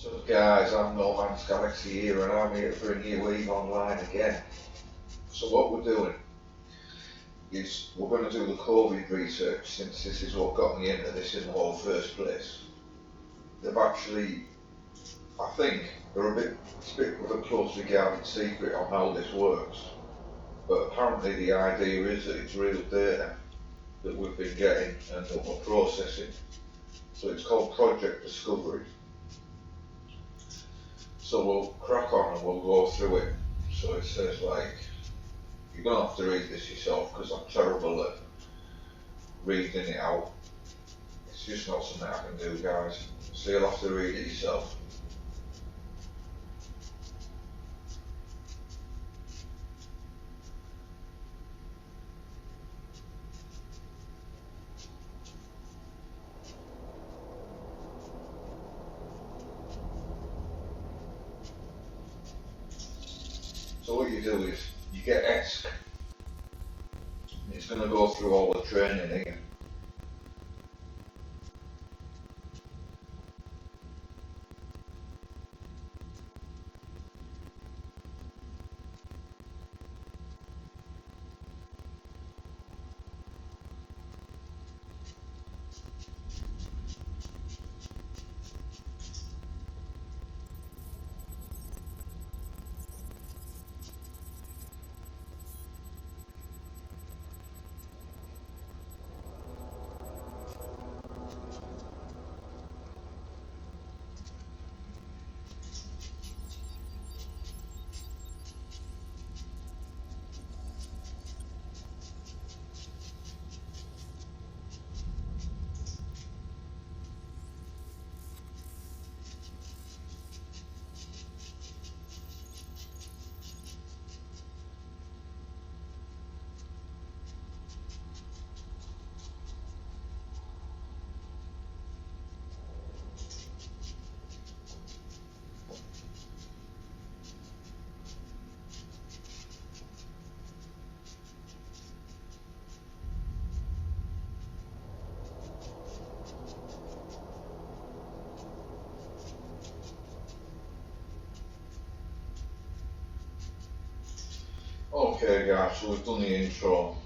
So guys, I'm No Man's Galaxy here and I'm here to bring you Eve Online again. So what we're doing is we're going to do the Covid research, since this is what got me into this in the whole first place. They've actually, I think, it's a bit of a closely guarded secret on how this works. But apparently the idea is that it's real data that we've been getting and that we're processing. So it's called Project Discovery. So we'll crack on and we'll go through it. So it says, like, you're going to have to read this yourself because I'm terrible at reading it out. It's just not something I can do, guys. So you'll have to read it yourself. So what you do is you get ESC. It's going to go through all the training here. Okay guys, so we've done the intro.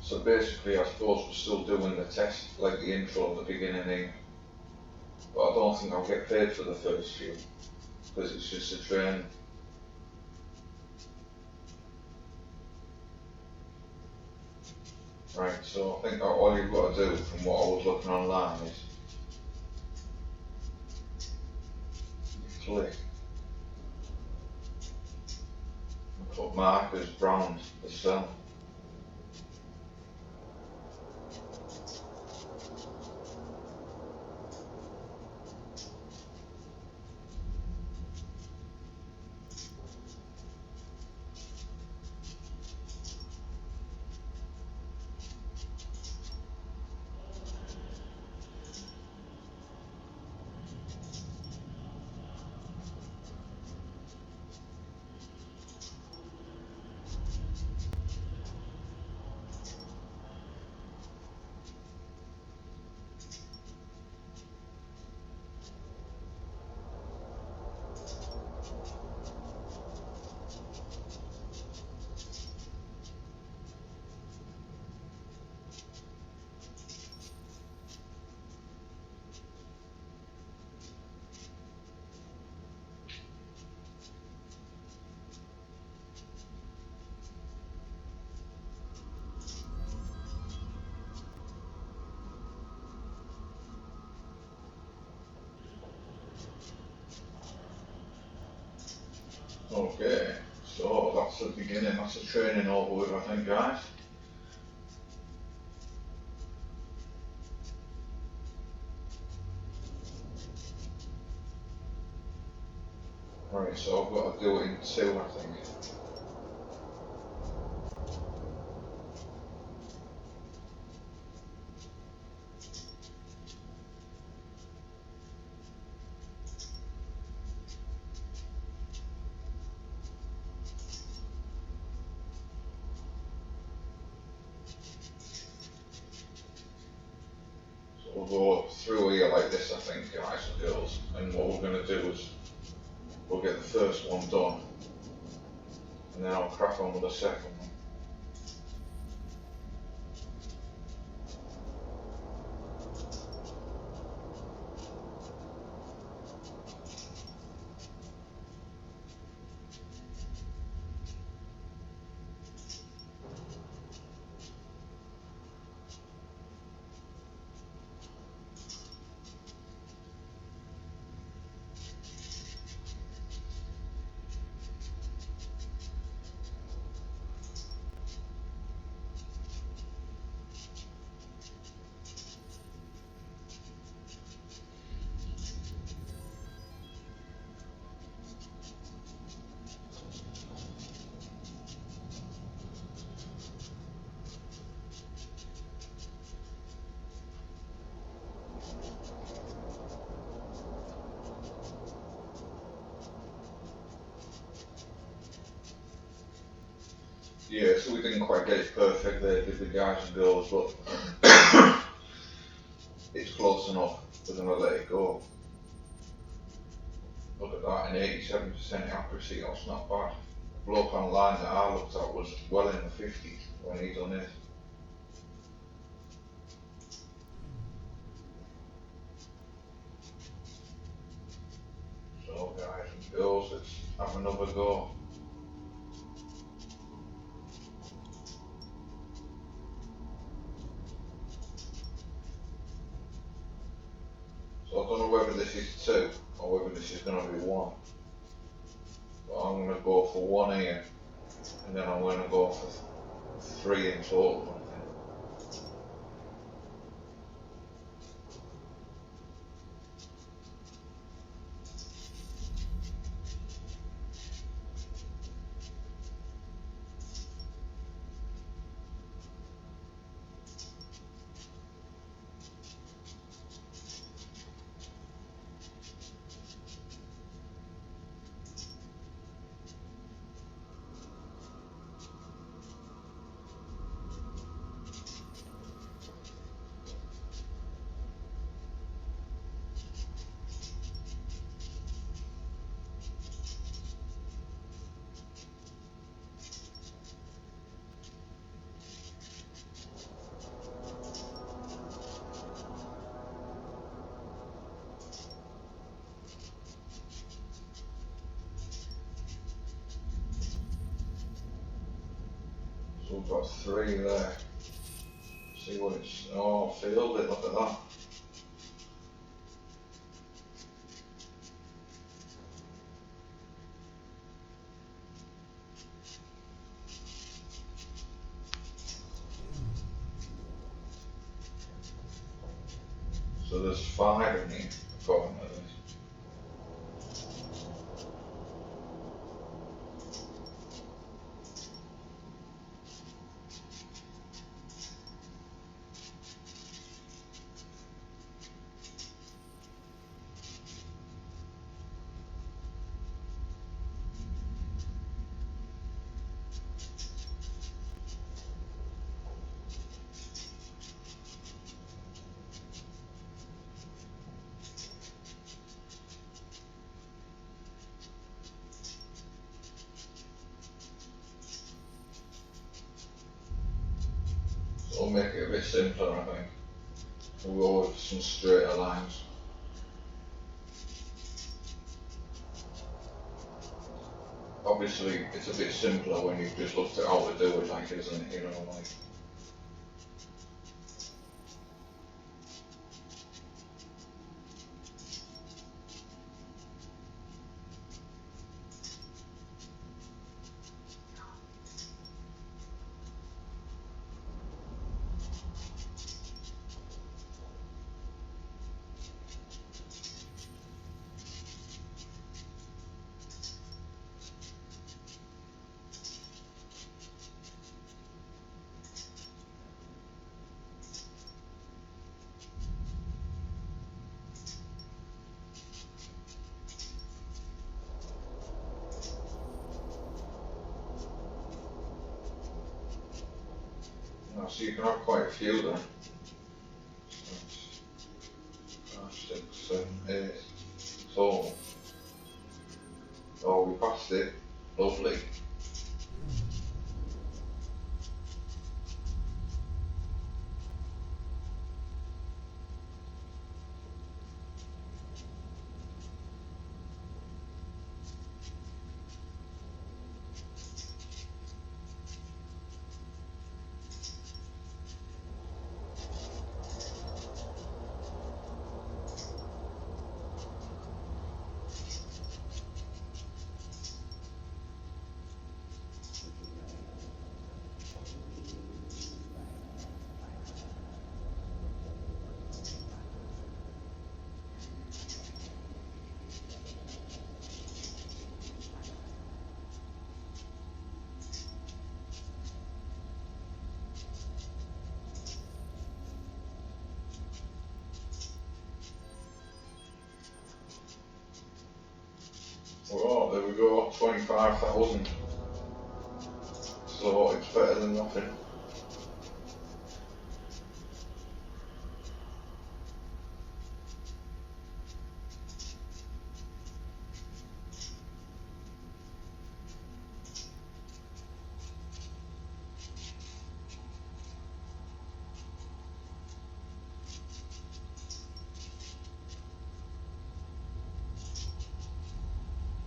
So basically I suppose we're still doing the test, like the intro at the beginning here. But I don't think I'll get paid for the first few, because it's just a training. Right, so I think that all you've got to do from what I was looking online is you click and put markers round the cell. Okay, so that's the beginning, that's the training over with, I think, guys. Right, so I've got to do it in two, I think. So we'll go through here like this, I think, guys and girls. And what we're going to do is we'll get the first one done, and then I'll crack on with the second one. Yeah, so we didn't quite get it perfect there, did we, guys and girls, but it's close enough. We're going to let it go. Look at that, an 87% accuracy, that's not bad. The bloke online that I looked at was well in the 50s when he done it. So guys and girls, let's have another go. So I don't know whether this is 2 or whether this is going to be 1. But I'm going to go for 1 here, and then I'm going to go for 3 in total. So we've got 3 there. See what it's, oh, failed it, look at that. So there's 5 in here, according to this. We'll make it a bit simpler, I think. We'll go with some straighter lines. Obviously, it's a bit simpler when you've just looked at how to do it, like, isn't it? You know, like. So you can have quite a few there. 7, 8. So, oh, we passed it. Lovely. Well, there we go, 25,000. So it's better than nothing.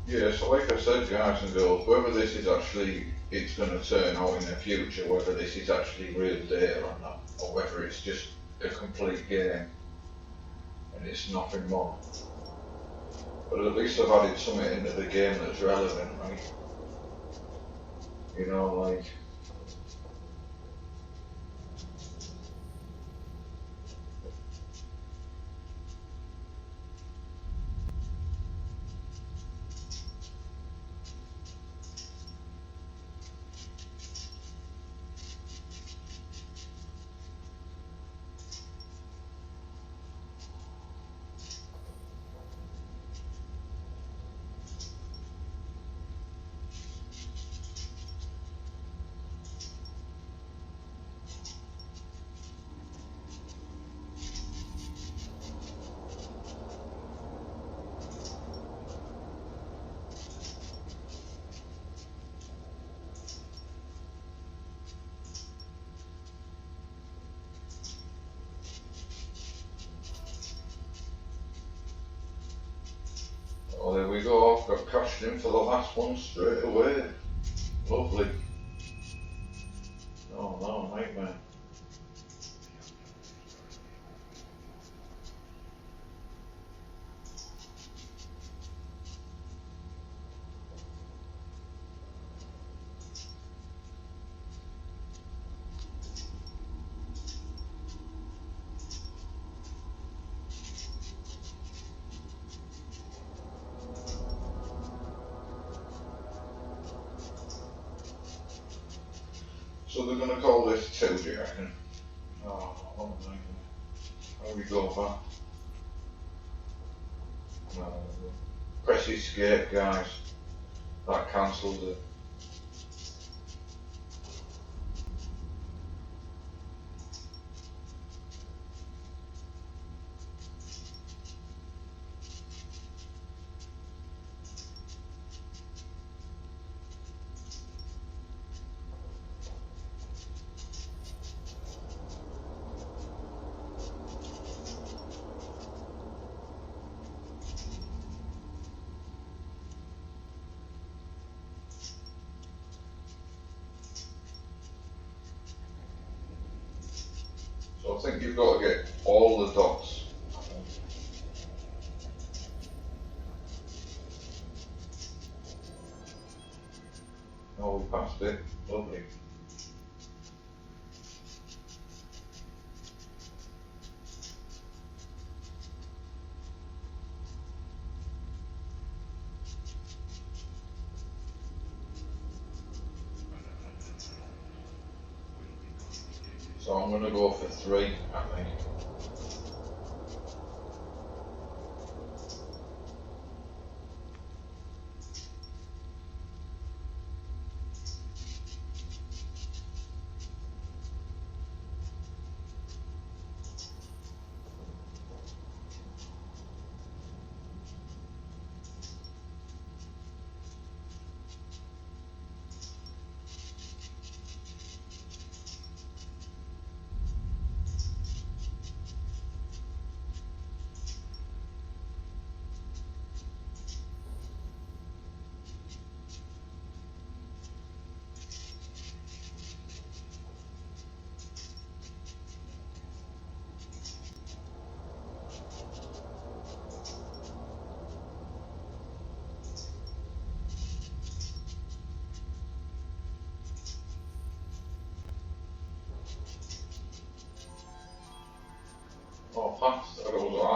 Yeah, so like I said, guys and girls, whether this is actually, it's going to turn out in the future, whether this is actually real data or not, or whether it's just a complete game and it's nothing more. But at least I've added something into the game that's relevant, right? You know, like, oh, there we go, I've got cashed in for the last one straight away. Lovely. Oh no, nightmare. So they're going to call this 2, do you reckon? Oh, nightmare. How do we go back? No, press escape, guys. That cancels it. So I think you've got to get all the dots. Oh, we passed it. Lovely. So I'm going to go for 3, I think.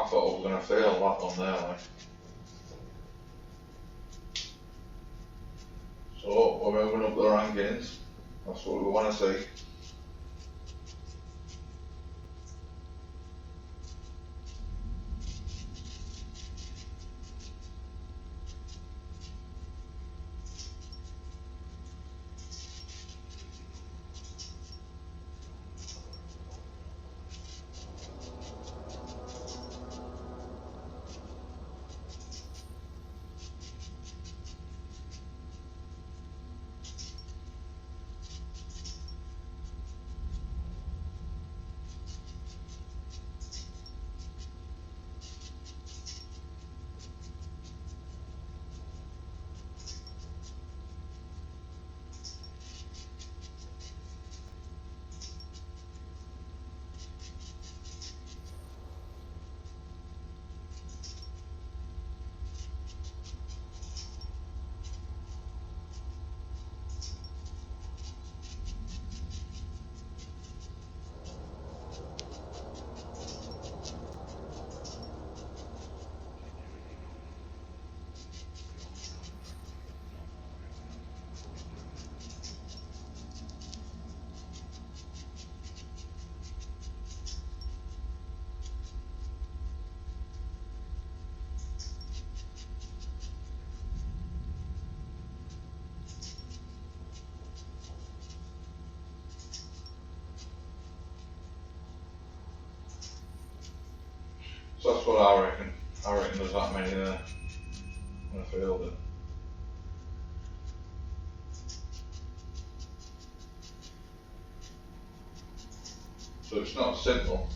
thought I was going to fail that one there, like. So we're moving up the rankings. That's what we want to see. So that's what I reckon. I reckon there's that many there. I failed it. So it's not simple.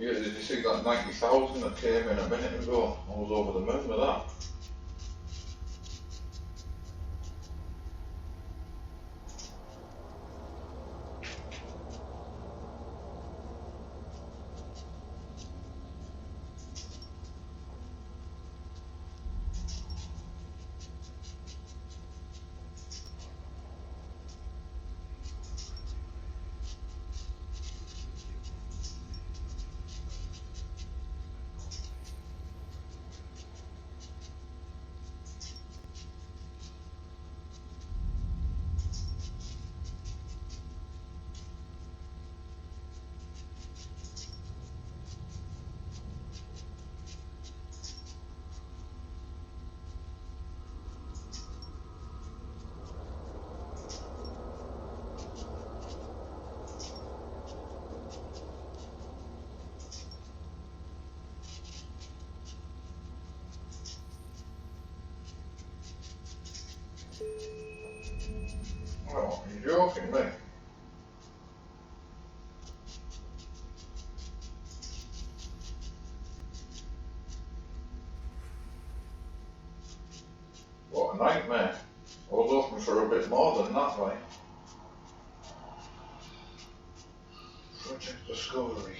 Yeah, did you see that 90,000 that came in a minute ago? I was over the moon with that. Oh, you're joking me. What a nightmare. I was hoping for a bit more than that, right? Project Discovery.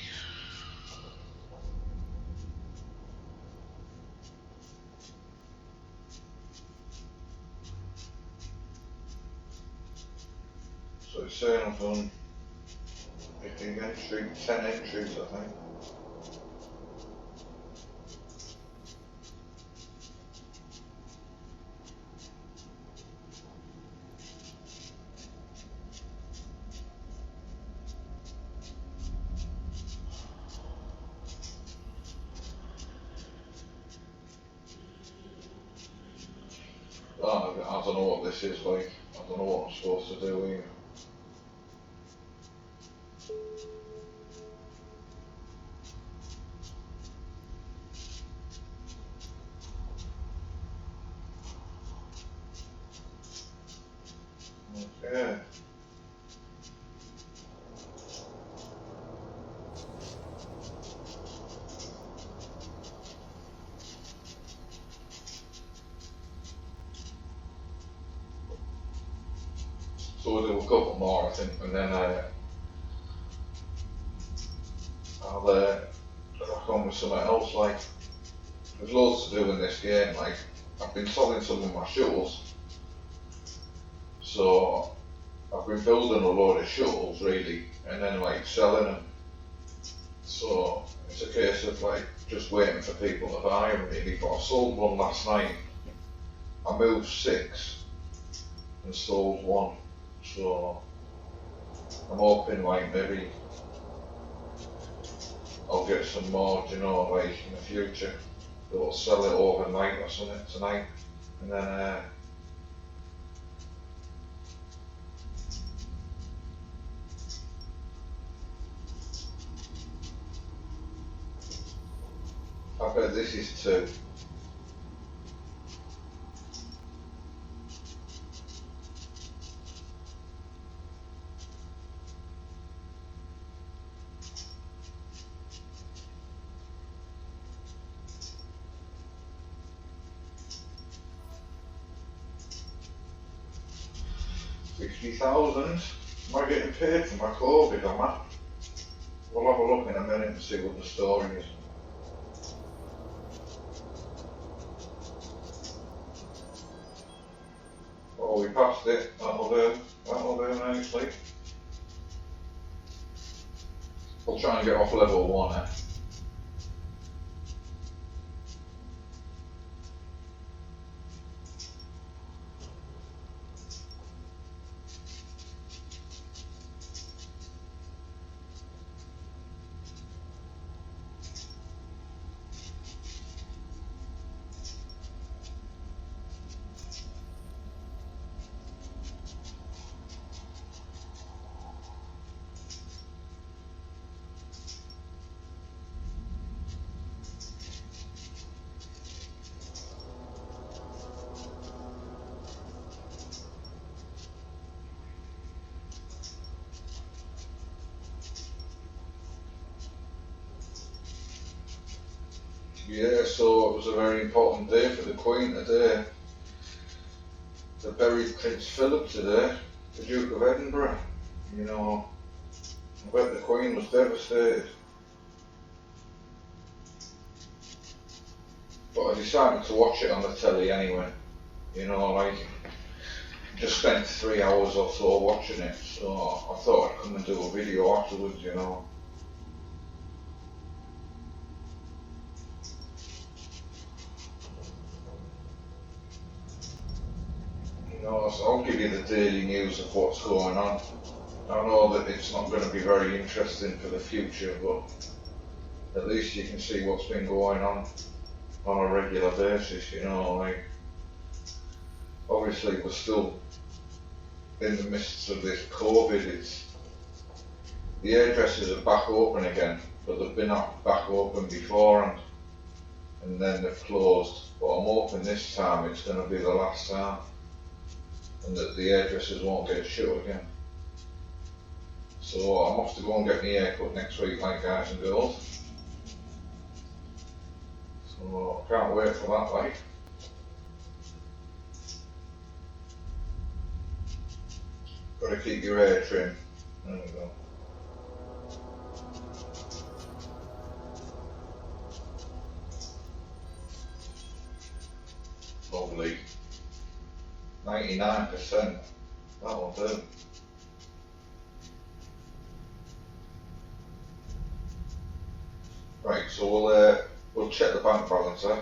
So it's saying I've done the entry, 10 entries I think. I don't know what this is like. I don't know what I'm supposed to do here. Okay. So we'll do a couple more I think, and then I'll crack on with something else. Like, there's loads to do in this game. Like, I've been selling some of my shuttles, so I've been building a load of shuttles really, and then like selling them. So it's a case of like just waiting for people to buy them really. But I sold one last night. I moved 6 and sold 1. So I'm hoping like maybe I'll get some more, you know, like in the future. They'll sell it overnight or something tonight, and then I bet this is 2. $60,000. Am I getting paid for my Covid, am I? We'll have a look in a minute and see what the story is. Oh, we passed it. That'll do nicely. I'll try and get off level 1 eh? Yeah, so it was a very important day for the Queen today. They buried Prince Philip today, the Duke of Edinburgh. You know, I bet the Queen was devastated. But I decided to watch it on the telly anyway. You know, like, just spent 3 hours or so watching it, so I thought I'd come and do a video afterwards, you know. So I'll give you the daily news of what's going on. I know that it's not going to be very interesting for the future, but at least you can see what's been going on a regular basis, you know, like, obviously we're still in the midst of this COVID. The hairdressers are back open again, but they've been back open before and then they've closed. But I'm hoping this time it's going to be the last time, and that the hairdressers won't get shut again. So I'm off to go and get my hair cut next week, like, guys and girls. So I can't wait for that, like. Got to keep your hair trim. There we go. Lovely. 99%. That'll do. so we'll check the bank balance, eh?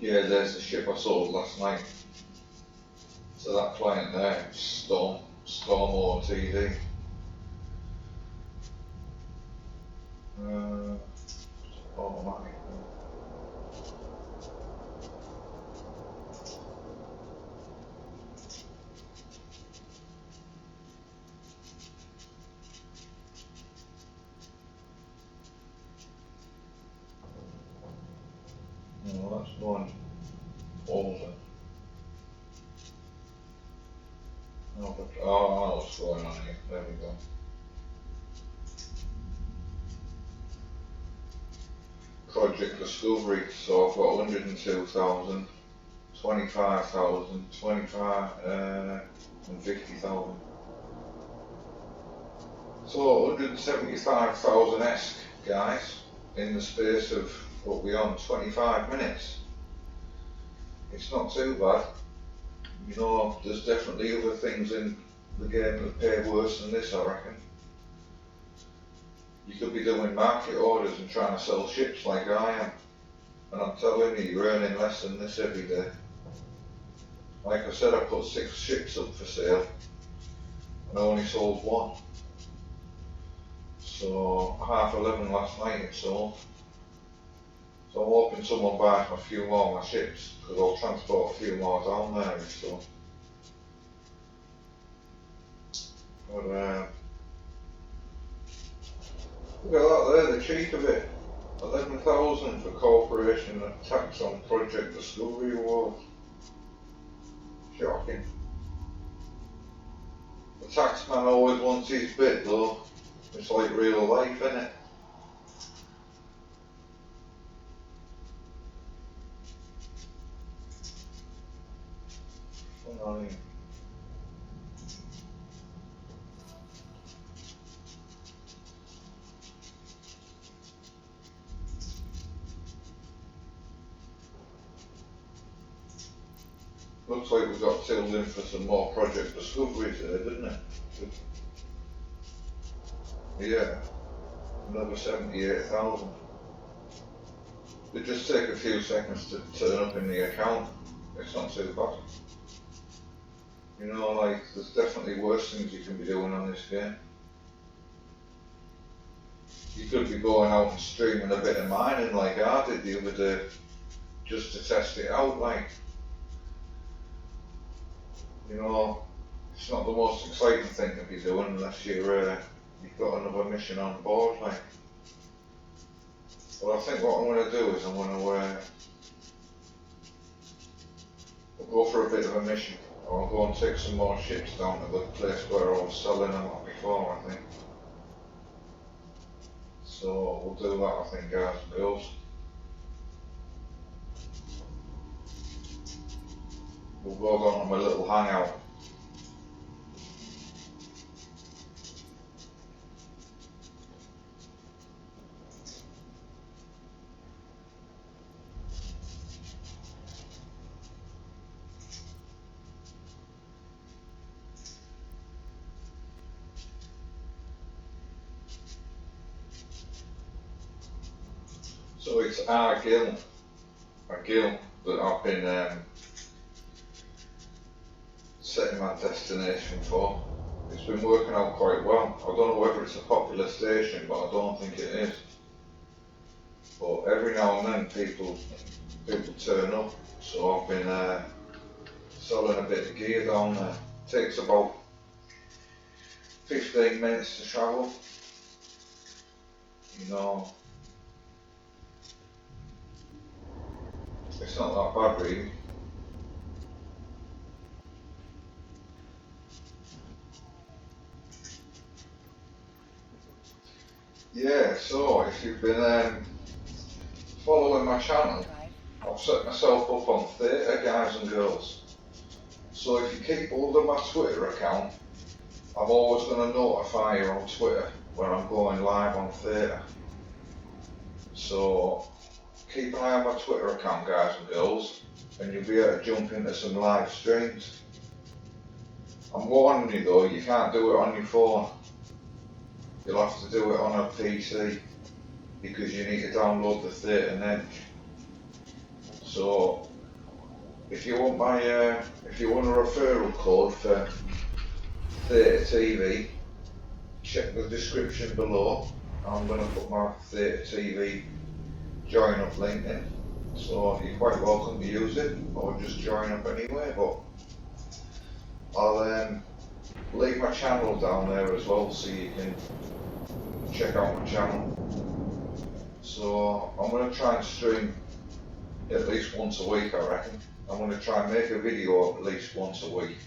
Yeah, there's the ship I sold last night. So that client there, Storm OTD. Oh my. No, that's one older. Oh, I know what's going on here. There we go. Project Discovery. So I've got 102,000, 25,000, 25, and 50,000. So 175,000-esque, guys, in the space of, what we on, 25 minutes. It's not too bad. You know, there's definitely other things in the game that pay worse than this, I reckon. You could be doing market orders and trying to sell ships like I am. And I'm telling you, you're earning less than this every day. Like I said, I put 6 ships up for sale and I only sold 1. So 11:30 last night it sold. So I'm hoping someone buys a few more of my ships, because I'll transport a few more down there. So, but look at that there, the cheek of it. 11,000 for corporation tax on Project Discovery Award. Shocking. The taxman always wants his bit though. It's like real life, innit? Looks like we got tilled in for some more Project Discoveries there, didn't it? Yeah, another 78,000. It just take a few seconds to turn up in the account. It's not too bad. You know, like, there's definitely worse things you can be doing on this game. You could be going out and streaming a bit of mining like I did the other day, just to test it out, like. You know, it's not the most exciting thing to be doing unless you've got another mission on board, like. But I think what I'm going to do is I'm going to go for a bit of a mission. I'll go and take some more ships down to the place where I was selling them at before, I think. So we'll do that, I think, guys and girls. We'll go down on my little hangout. So it's our gill that I've been setting my destination for. It's been working out quite well. I don't know whether it's a popular station, but I don't think it is. But every now and then people turn up, so I've been selling a bit of gear down there. It takes about 15 minutes to travel. You know, it's not that bad really. Yeah, so if you've been following my channel, I've set myself up on Theta, guys and girls. So if you keep hold of my Twitter account, I'm always going to notify you on Twitter when I'm going live on Theta. So keep an eye on my Twitter account, guys and girls. and you'll be able to jump into some live streams. I'm warning you though, you can't do it on your phone. You'll have to do it on a PC because you need to download the Theta. So if you want a referral code for Theta TV, check the description below. I'm going to put my Theta TV join up link in, so you're quite welcome to use it or just join up anyway, but I'll leave my channel down there as well so you can check out my channel. So I'm going to try and stream at least once a week, I reckon. I'm going to try and make a video at least once a week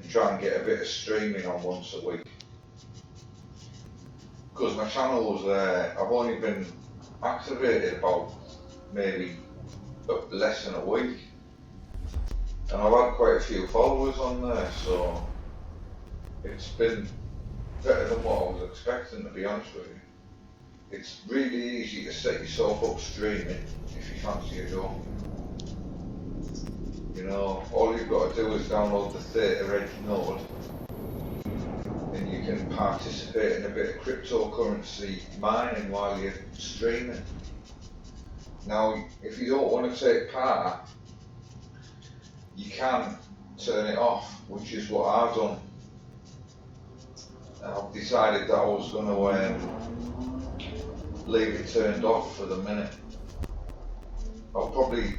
and try and get a bit of streaming on once a week. Because my channel's I've only been activated about maybe less than a week, and I've had quite a few followers on there, so it's been better than what I was expecting, to be honest with you. It's really easy to set yourself up streaming if you fancy a go. You know, all you've got to do is download the Theta node, and you can participate in a bit of cryptocurrency mining while you're streaming. Now, if you don't want to take part, you can turn it off, which is what I've done. I've decided that I was going to leave it turned off for the minute. I'll probably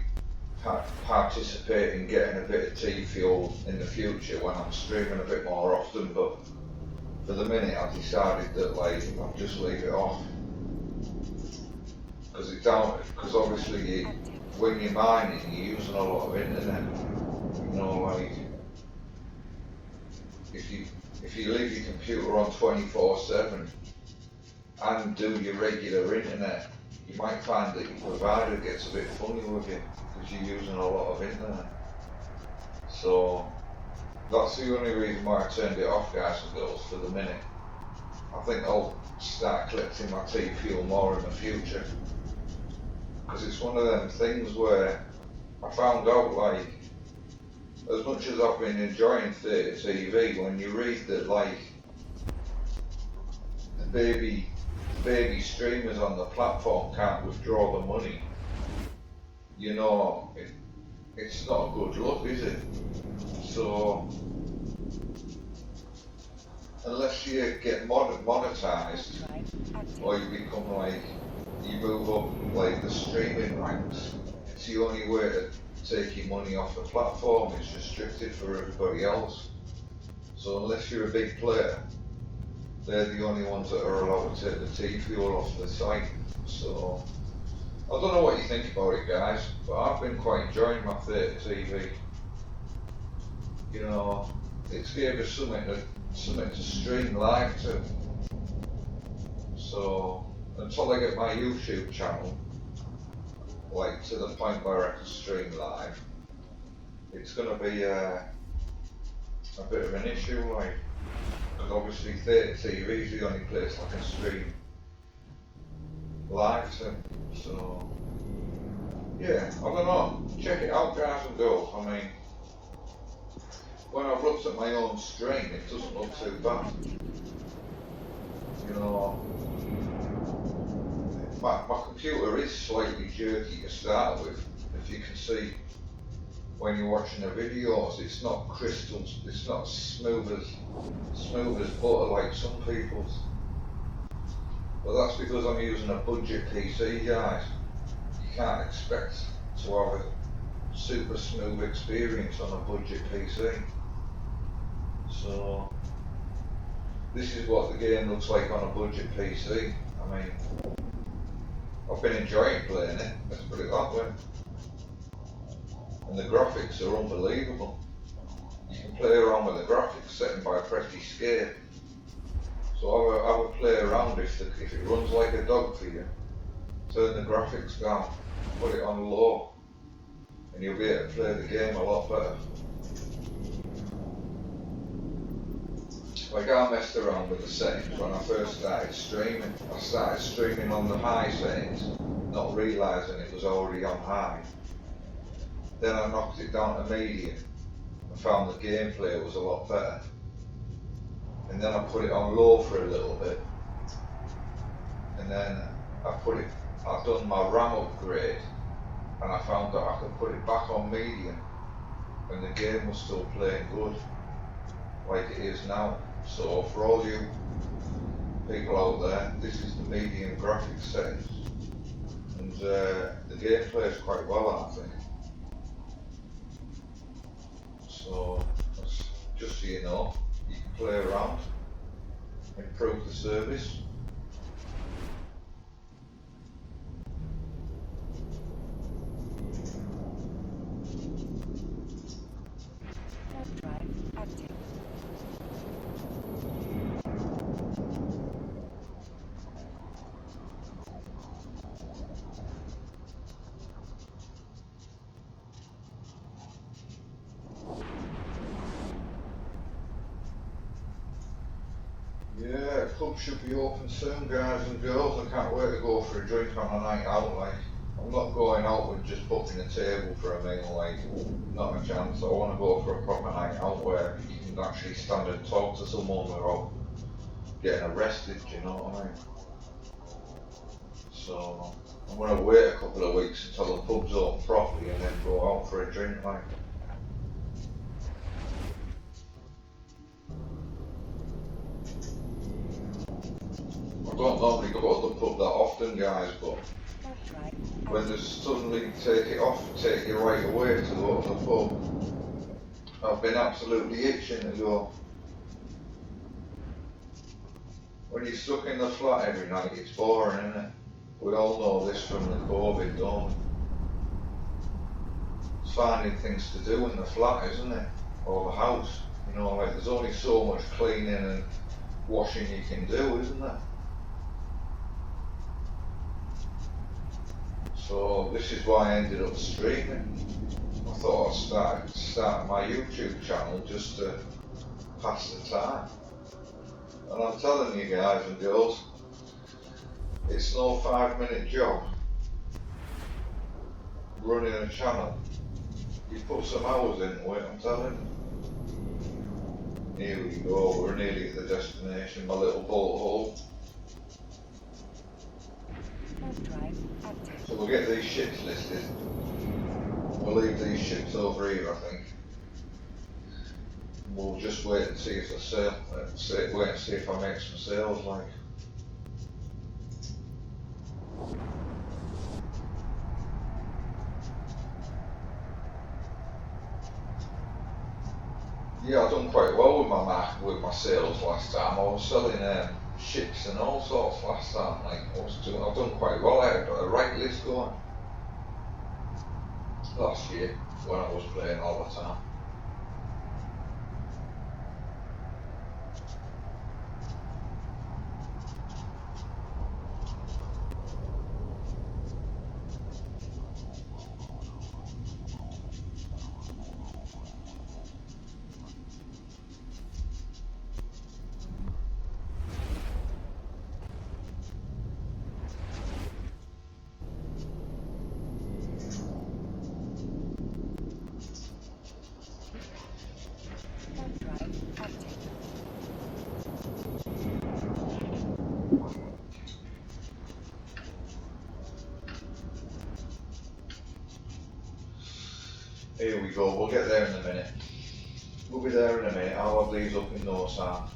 participate in getting a bit of T-fuel in the future when I'm streaming a bit more often, but for the minute I've decided that I'll just leave it off. Because obviously when you're mining, you're using a lot of internet. You know, if you leave your computer on 24/7 and do your regular internet, you might find that your provider gets a bit funny with you because you're using a lot of internet. So that's the only reason why I turned it off, guys and girls, for the minute. I think I'll start collecting my T-fuel more in the future, because it's one of them things where I found out, as much as I've been enjoying Theta TV, when you read that the baby streamers on the platform can't withdraw the money, you know, it's not a good look, is it? So unless you get monetized, or you become you move up the streaming ranks, it's the only way to take your money off the platform. It's restricted for everybody else. So unless you're a big player, they're the only ones that are allowed to take the T-fuel off the site. So I don't know what you think about it, guys, but I've been quite enjoying my Theta TV. You know, it's gave us something to stream live to. So until I get my YouTube channel to the point where I can stream live, it's going to be a bit of an issue, because obviously Theta TV is the only place I can stream live to. So yeah, I don't know, check it out, guys and girls. I mean, when I've looked at my own stream, it doesn't look too bad. You know, my computer is slightly jerky to start with. If you can see when you're watching the videos, it's not crystals, it's not smooth as butter like some people's. But that's because I'm using a budget PC, guys. You can't expect to have a super smooth experience on a budget PC. So this is what the game looks like on a budget PC. I mean, I've been enjoying playing it, let's put it that way. And the graphics are unbelievable. You can play around with the graphics setting by press escape. So I would play around if it runs like a dog for you. Turn the graphics down, put it on low, and you'll be able to play the game a lot better. I messed around with the settings when I first started streaming. I started streaming on the high settings, not realising it was already on high. Then I knocked it down to medium and found the gameplay was a lot better. And then I put it on low for a little bit. And then I've done my RAM upgrade and I found that I could put it back on medium and the game was still playing good like it is now. So for all you people out there, this is the medium graphics settings, and the game plays quite well, I think. So just so you know, you can play around, improve the service. Drive active. Yeah, club should be open soon, guys and girls. I can't wait to go for a drink on a night out. Like, I'm not going out with just booking a table for a meal, like, not a chance. I want to go for a proper night out where you can actually stand and talk to someone without getting arrested, do you know what I mean? So, I'm going to wait a couple of weeks until the pub's open properly and then go out for a drink, like. I don't normally go to the pub that often, guys, but when they suddenly take you right away to go to the pub, I've been absolutely itching to go. When you're stuck in the flat every night, it's boring, isn't it? We all know this from the Covid, don't we? It's finding things to do in the flat, isn't it? Or the house. You know, like there's only so much cleaning and washing you can do, isn't there? So this is why I ended up streaming. I thought I'd start my YouTube channel just to pass the time. And I'm telling you guys and girls, it's no 5-minute job running a channel. You put some hours into it, I'm telling you. Here we go, we're nearly at the destination, my little boat hole. So we'll get these ships listed. We'll leave these ships over here, I think. We'll just wait and see if they sell. Wait and see if I make some sales, like. Yeah, I've done quite well with my sales last time. I was selling ships and all sorts last time. Like I've done quite well. I had a right list going last year when I was playing all the time. Here we go, we'll get there in a minute. We'll be there in a minute, I'll have these up in no time.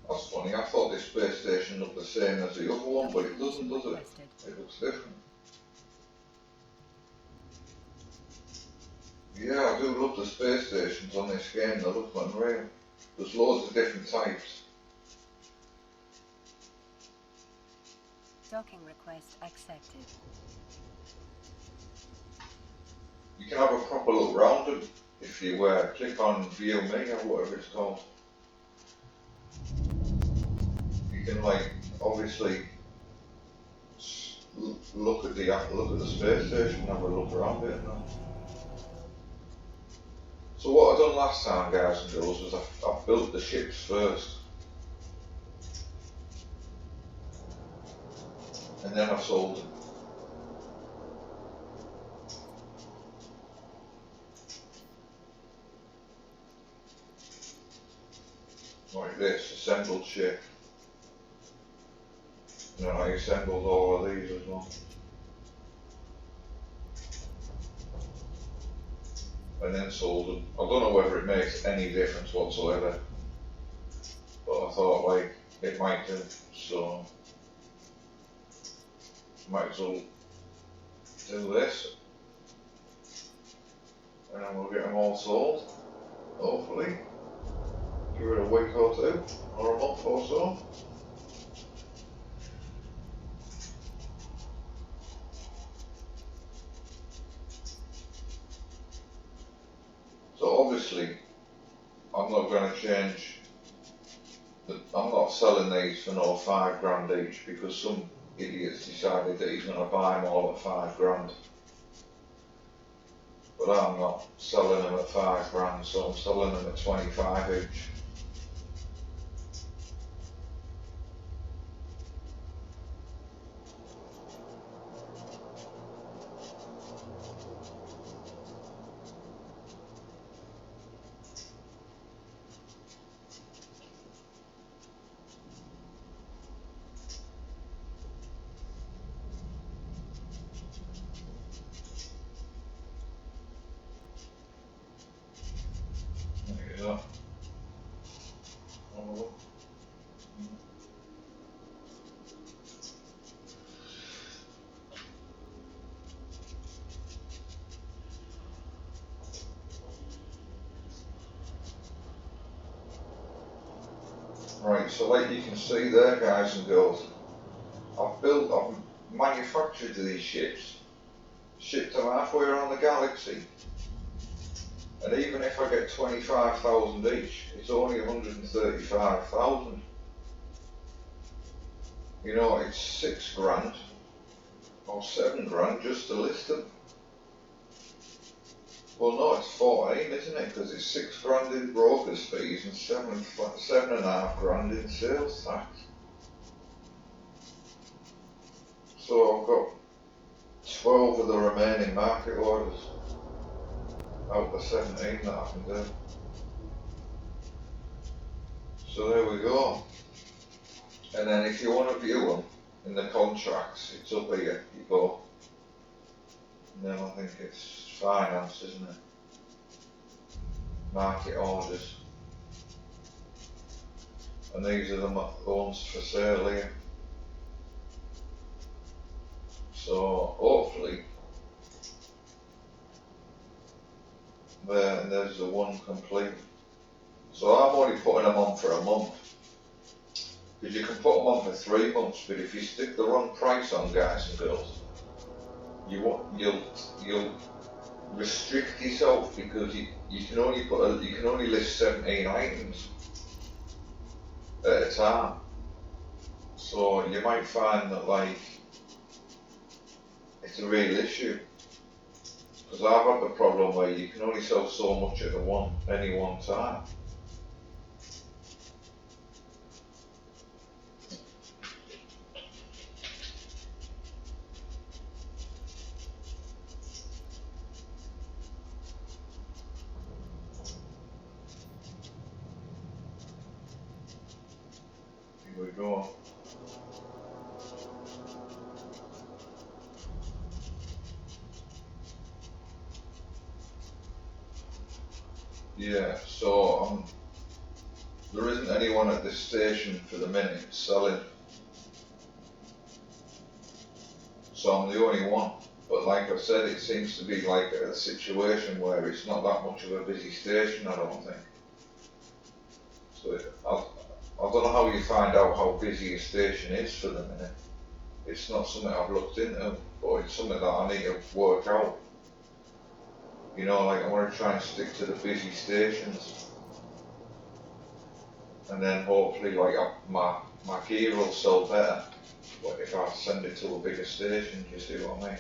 That's funny, I thought this space station looked the same as the other one, but it doesn't, does it? It looks different. Yeah, I do love the space stations on this game, they look unreal. There's loads of different types. Docking request accepted. You can have a proper look round them if you click on View Me or whatever it's called. You can, like, obviously look at the space station, have a look around it. And so what I done last time, guys and girls, was I built the ships first, and then I sold them. Like this, assembled ship. And then I assembled all of these as well. And then sold them. I don't know whether it makes any difference whatsoever, but I thought like it might do, so might as well do this, and then we'll get them all sold, hopefully. Give it a week or two, or a month or so. So obviously, I'm not going to change. I'm not selling these for no £5 each, because some idiots decided that he's going to buy them all at £5. But I'm not selling them at £5, so I'm selling them at 25 each. Yeah. Right, so like you can see there, guys and girls, I've manufactured these ships, shipped them halfway around the galaxy, and even if I get 25,000 each, it's only 135,000. You know, it's £6 or £7 just to list them. Well, no, it's 14, isn't it? Because it's £6 in broker's fees and £7.5 in sales tax. So I've got 12 of the remaining market orders out of the 17 that I can do. So there we go. And then if you want to view them in the contracts, it's up here, you go. And then I think it's finance, isn't it? Market orders. And these are the ones for sale here. So hopefully, there, and there's the one complete. So I'm only putting them on for a month. Because you can put them on for 3 months, but if you stick the wrong price on, guys and girls, you'll restrict yourself, because you can only list 17 items at a time. So you might find that like it's a real issue. Because I've had the problem where you can only sell so much at any one time. Here we go. Yeah, so there isn't anyone at this station for the minute selling, so I'm the only one. But like I said, it seems to be like a situation where it's not that much of a busy station, I don't think. So I don't know how you find out how busy a station is for the minute. It's not something I've looked into, but it's something that I need to work out. You know, like I want to try and stick to the busy stations, and then hopefully like my my gear will sell better if I send it to a bigger station, you see what I mean?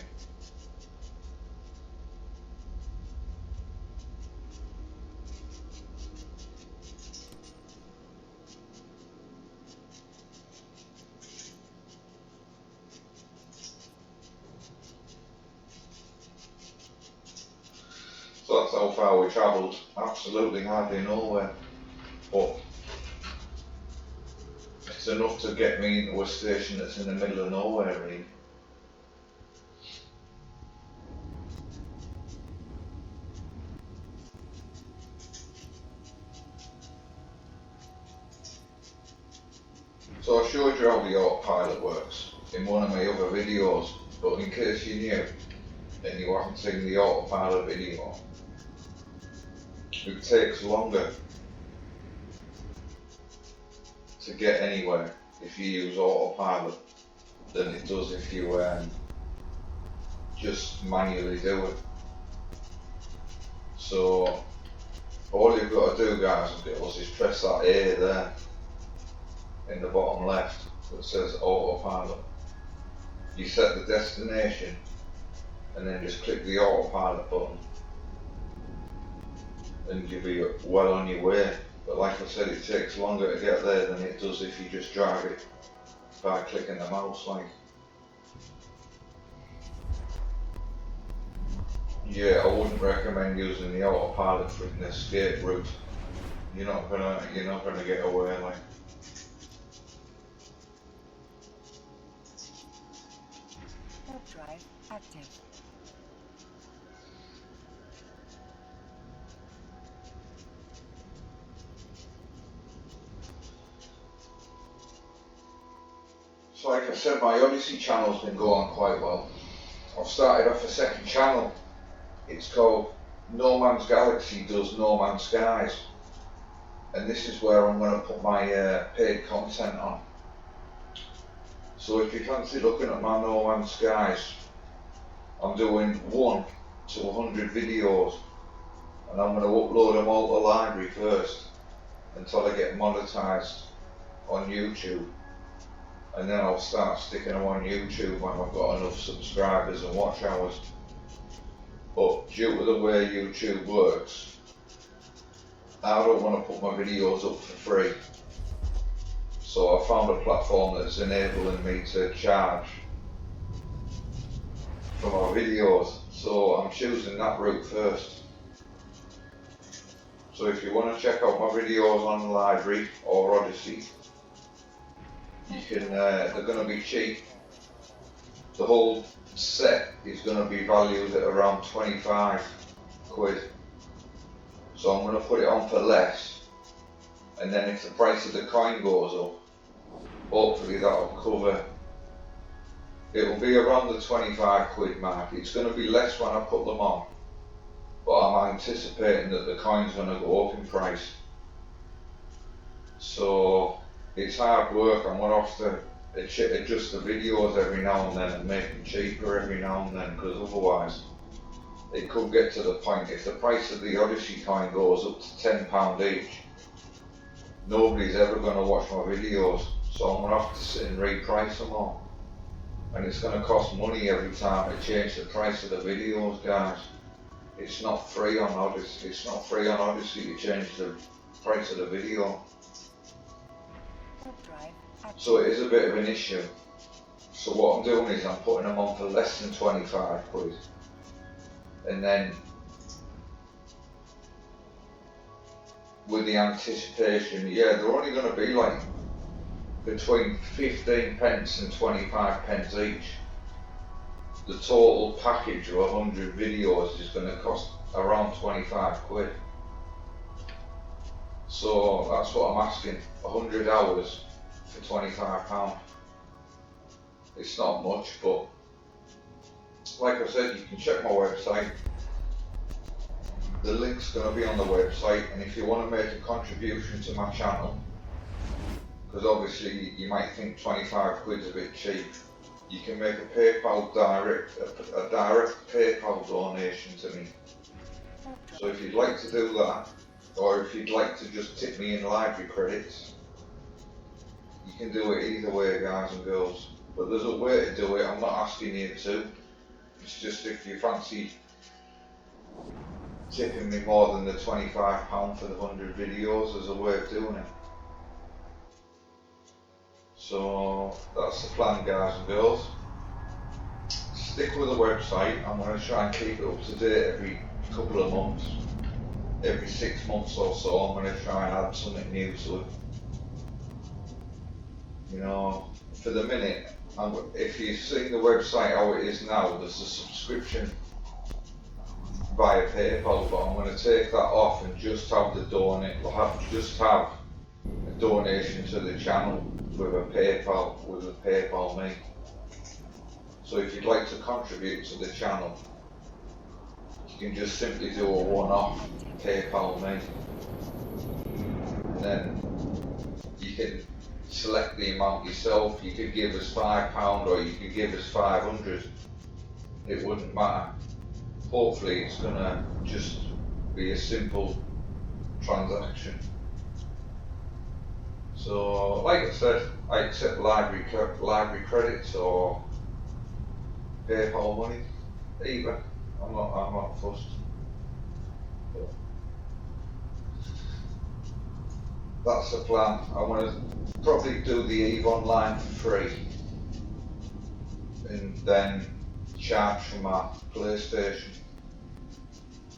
So that's how far we travelled, absolutely hardly nowhere, but it's enough to get me into a station that's in the middle of nowhere really. So I showed you how the autopilot works in one of my other videos, but in case you're new and you haven't seen the autopilot video, it takes longer to get anywhere if you use autopilot than it does if you just manually do it. So all you've got to do, guys and girls, is press that A there in the bottom left that says autopilot. You set the destination and then just click the autopilot button and you'll be well on your way. But like I said, it takes longer to get there than it does if you just drive it by clicking the mouse like. Yeah, I wouldn't recommend using the autopilot from the escape route. You're not gonna get away like. Drive active. So like I said, my Odysee channel's been going quite well. I've started off a second channel. It's called No Man's Galaxy Does No Man's Skies. And this is where I'm going to put my paid content on. So if you fancy looking at my No Man's Skies, I'm doing 1 to 100 videos. And I'm going to upload them all to the library first until I get monetized on YouTube. And then I'll start sticking them on YouTube when I've got enough subscribers and watch hours. But due to the way YouTube works, I don't want to put my videos up for free. So I found a platform that's enabling me to charge for my videos. So I'm choosing that route first. So if you want to check out my videos on the library or Odysee, you can, they're going to be cheap. The whole set is going to be valued at around 25 quid. So I'm going to put it on for less, and then if the price of the coin goes up, hopefully that'll cover. It'll be around the 25 quid mark. It's going to be less when I put them on, but I'm anticipating that the coin's going to go up in price. So it's hard work. I'm going to have to adjust the videos every now and then and make them cheaper every now and then, because otherwise it could get to the point, if the price of the Odysee coin goes up to £10 each, nobody's ever going to watch my videos. So I'm going to have to sit and reprice them all, and it's going to cost money every time I change the price of the videos, guys. It's not free on Odysee. It's not free on Odysee to change the price of the video. So it is a bit of an issue. So what I'm doing is I'm putting them on for less than 25 quid. And then with the anticipation, yeah, they're only going to be like between 15 pence and 25 pence each. The total package of 100 videos is going to cost around 25 quid. So that's what I'm asking, 100 hours for £25. It's not much, but like I said, you can check my website. The link's going to be on the website, and if you want to make a contribution to my channel, because obviously you might think 25 quid's a bit cheap, you can make a PayPal direct PayPal donation to me. So if you'd like to do that, or if you'd like to just tip me in library credits, You can do it either way, guys and girls. But there's a way to do it. I'm not asking you to. It's just if you fancy tipping me more than the £25 for the 100 videos, there's a way of doing it. So that's the plan, guys and girls. Stick with the website. I'm going to try and keep it up to date every couple of months. Every 6 months or so, I'm going to try and add something new to it. You know, for the minute, if you've seen the website how it is now, there's a subscription via PayPal, but I'm going to take that off and just have the just have a donation to the channel with a PayPal me. So if you'd like to contribute to the channel, you can just simply do a one-off PayPal me, and then you can select the amount yourself. You could give us £5 or you could give us 500. It wouldn't matter. Hopefully it's gonna just be a simple transaction. So like I said, I accept library credits or PayPal money, either. I'm not fussed. But that's the plan. I want to probably do the Eve Online for free, and then charge for my PlayStation,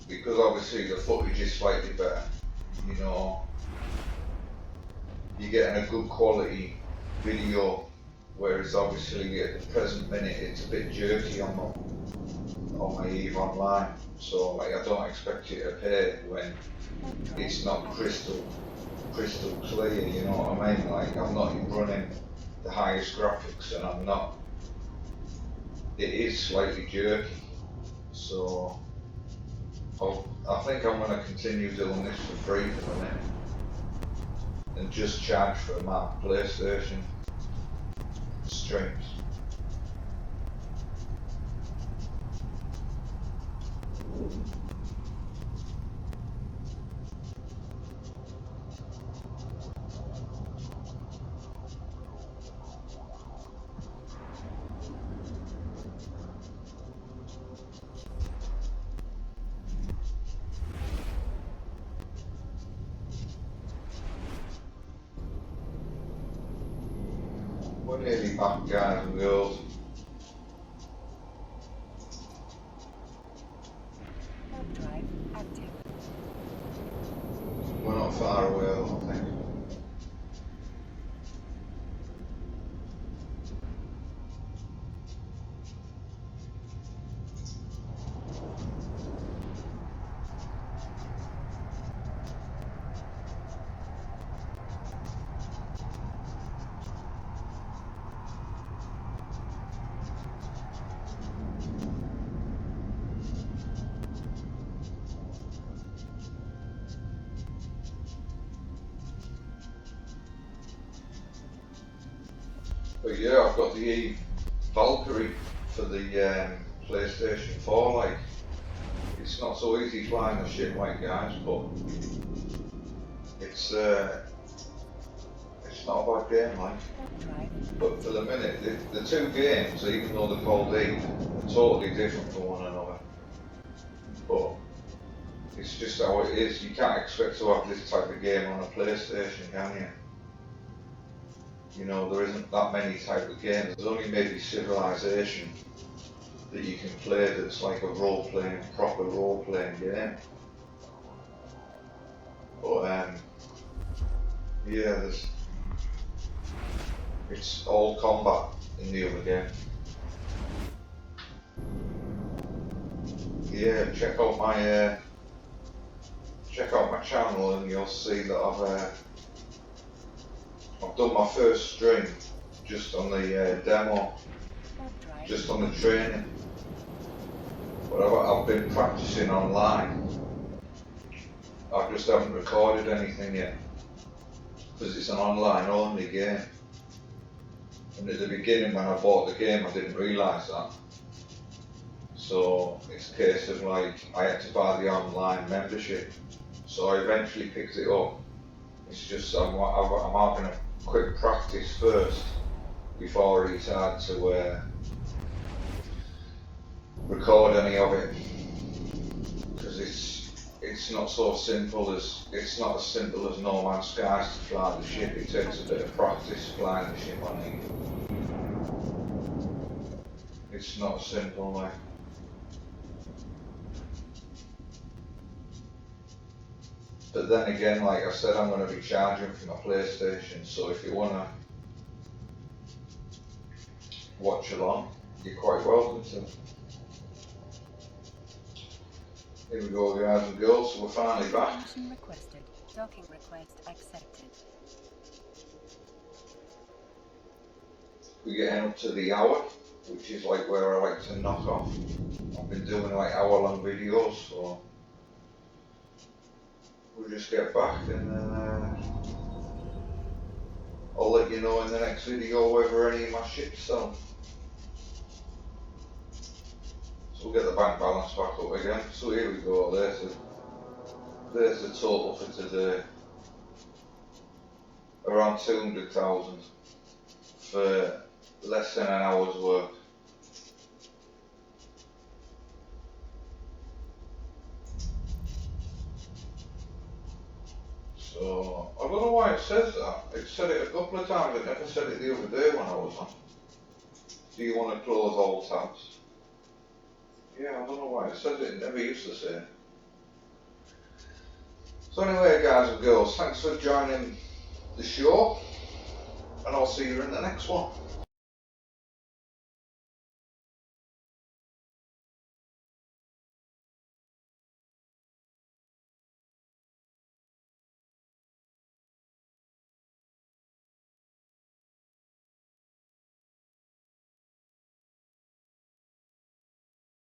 because obviously the footage is slightly better. You know, you're getting a good quality video, whereas obviously at the present minute it's a bit jerky on my Eve Online. So like, I don't expect you to pay when it's not crystal clear, you know what I mean? Like, I'm not even running the highest graphics, and it is slightly jerky. So I think I'm going to continue doing this for free for the minute, and just charge for my PlayStation streams. We're nearly back, guys and girls. Drive active. We're not far away, I don't think. But yeah, I've got the Eve Valkyrie for the PlayStation 4. Like, it's not so easy flying the ship, like, guys, but it's not a bad game, like. But for the minute, the two games, even though they're called Eve, are totally different from one another. But it's just how it is. You can't expect to have this type of game on a PlayStation, can you? You know, there isn't that many type of games. There's only maybe Civilization that you can play that's like a proper role-playing game. But yeah, it's all combat in the other game. Yeah, check out my channel and you'll see that I've done my first stream just on the demo, just on the training. But I've been practicing online. I just haven't recorded anything yet, because it's an online only game. And at the beginning when I bought the game I didn't realise that. So it's a case of like, I had to buy the online membership. So I eventually picked it up. It's just I'm having a quick practice first before he tried to record any of it, because it's not so simple as not as simple as No Man's Skies to fly the ship. It takes a bit of practice flying the ship on it. It's not simple, like. But then again, like I said, I'm going to be charging for my PlayStation, so if you want to watch along, you're quite welcome to. Here we go, guys and girls, so we're finally back. Permission requested. Docking request accepted. We're getting up to the hour, which is like where I like to knock off. I've been doing like hour-long videos, so we'll just get back and then I'll let you know in the next video whether any of my ships sell. So we'll get the bank balance back up again. So here we go, there's the total for today. Around 200,000 for less than an hour's work. So, I don't know why it says that. It said it a couple of times, it never said it the other day when I was on. Do you want to close all tabs? Yeah, I don't know why it says it never used to say. So anyway, guys and girls, thanks for joining the show, and I'll see you in the next one.